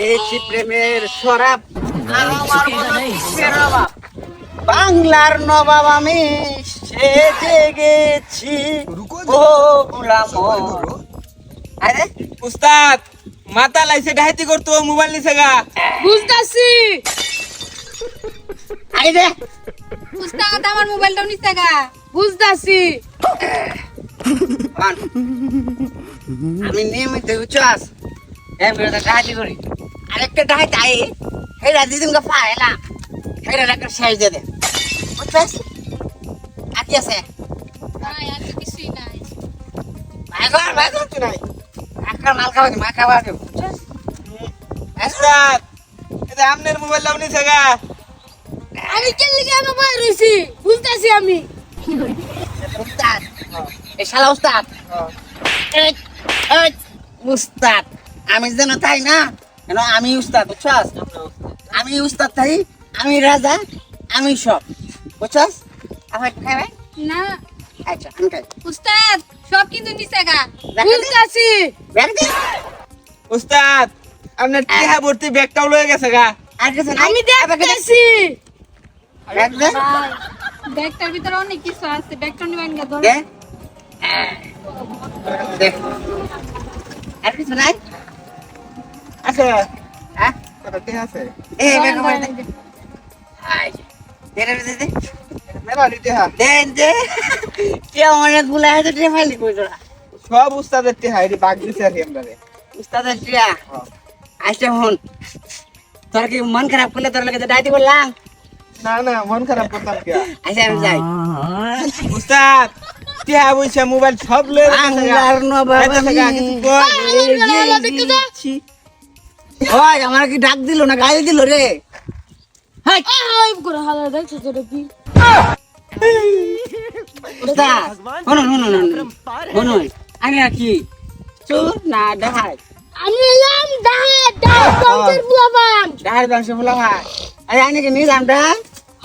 পেয়েছি প্রেমের সরাব আমার বলো কিসের অভাব? বাংলার নবাব আমি সেজে গেছি ও গোলাম। আরে উস্তাদ মাথা লাইছে ডাইতি করতো মোবাইল নিছে গা। বুঝতাছি আরে দে উস্তাদ আমার মোবাইলটাও নিছে গা। বুঝতাছি পান। আমি নিয়মিত উচ্চাস বিরোধ ডাহাতি করি আরেকটা ডাহাতি আই হেরা দিদিন গা ফাইলা হেরা একটা সাইজ দে দে উচ্চাস আতি আছে নাই আর তো কিছুই নাই। ভাগর তুই নাই একটা মাল খাওয়া মা খাওয়া দে উচ্চাস উস্তাদ এটা আমনের মোবাইল লাউ নিছে গা। আমি কেন লিগে আমার বই রইছি বুঝতাছি আমি। উস্তাদ এই শালা উস্তাদ এই এই উস্তাদ আমি যেন তাই না কেন আমি উস্তাদ বুঝছস আমি উস্তাদ তাই আমি রাজা আমি সব বুঝছস আমার খাবে না আচ্ছা আমি খাই উস্তাদ সব কিন্তু নিছে গা। দেখা দে। বুঝতাছি ব্যাগ দে উস্তাদ আপনার টিহা ভর্তি ব্যাগটাও লয়ে গেছে গা। আর কিছু নাই আমি দেখতেছি ব্যাগ দে ব্যাগটার ভিতরে অনেক কিছু আছে। ব্যাগটা নিবেন গা ধর। দে দে আর কিছু নাই আছে হ্যাঁ কত টিহা আছে? এ ব্যাগ আমার দে আই দে দে দে মেলা টিহা দে দে কে অনেক গুলা আছে দে ফাইলি কই তোরা সব উস্তাদের টিহা এটি বাগ দিছে আর আমরারে। উস্তাদের টিয়া আইসা হন তোর কি মন খারাপ করলে তোর লাগে ডাইতে বললাম না না মন খারাপ করতাম কে আইসা আমি যাই উস্তাদ টিহা বইছে মোবাইল সব লয়ে গেছে গা। বাংলার নবাব যাইতেছে গা, কিছু কর। ওই আমার কি ডাক দিল না গালি দিল রে হাই ওই করে হালা দেখছো তোরা কি? উস্তাদ শুনুন শুনুন শুনুন আমি আর কি চুপ না দেখাই আমি এলাম দাঁত বংশের বুলাবান। দেখাই বংশ বলা ভাই আরে আমি কি নিয়ে যাম দা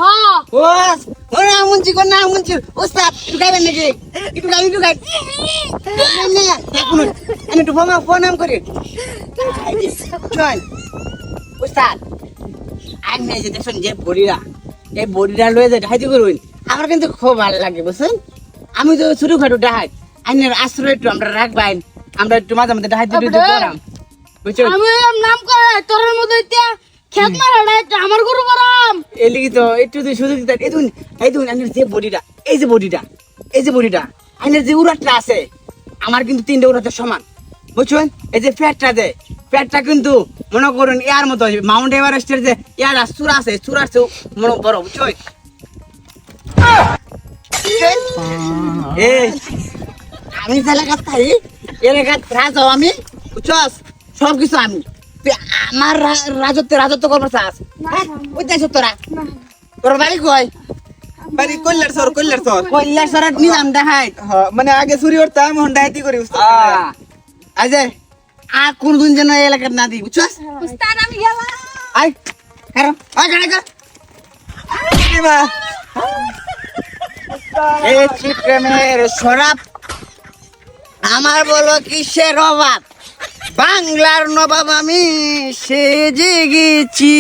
হ্যাঁ ওস ওরা মুঞ্চি কোন না মুঞ্চি উস্তাদ একটু গাইবেন নাকি একটু গাই আমি একটু ফোন নাম করি চল উস্তাদ আর নেই যে দেখুন যে বড়িরা এই বড়িরা লয়ে যে ডাহাইতে করুন আমার কিন্তু খুব ভালো লাগে বুঝছেন আমি তো ছোটখাটো ডাহাই আইনের আশ্রয় একটু আমরা রাখবাই আমরা একটু মাঝে মাঝে ডাহাইতে করাম বুঝছেন আমি এলাম নাম করে তোর মধ্যে এতিয়া খেত মারা আমার গরু বারাম। এই লিখি তো একটু তুই সুযোগ দিতে এই দেখুন আইনের যে বডিটা এই যে বডিটা আইনের যে উড়াটটা আছে আমার কিন্তু 3টে উড়াতে সমান বুঝছেন এই যে ফ্যাটটা কিন্তু মনে করুন ইয়ার মতো মাউন্ট এভারেস্টের যে ইয়ার চূড়া আছে মনে বড় বুঝছেন এই আমি এলাকার থাই এলাকার রাজাও আমি বুঝছস সব কিছু আমি তুই আমার রাজত্ব করবার চাস ওই দেশ তোরা তোর বাড়ি কয় বাড়ি কল্যাণ সর কৈলাসরাত নিলাম দেখাই হ্যাঁ, মানে আগে চুরি করতাম এখন ডাইতি করি উস্তাদ। আজ আর কোনদিন যেন এই এলাকার না দিই বুঝছস উস্তাদ আমি গেলাম। আই কারো আই গাড়ি কি মা? এই প্রেমের সরাব আমার বলো কিসের অভাব বাংলার নবাব আমি সেজে গেছি।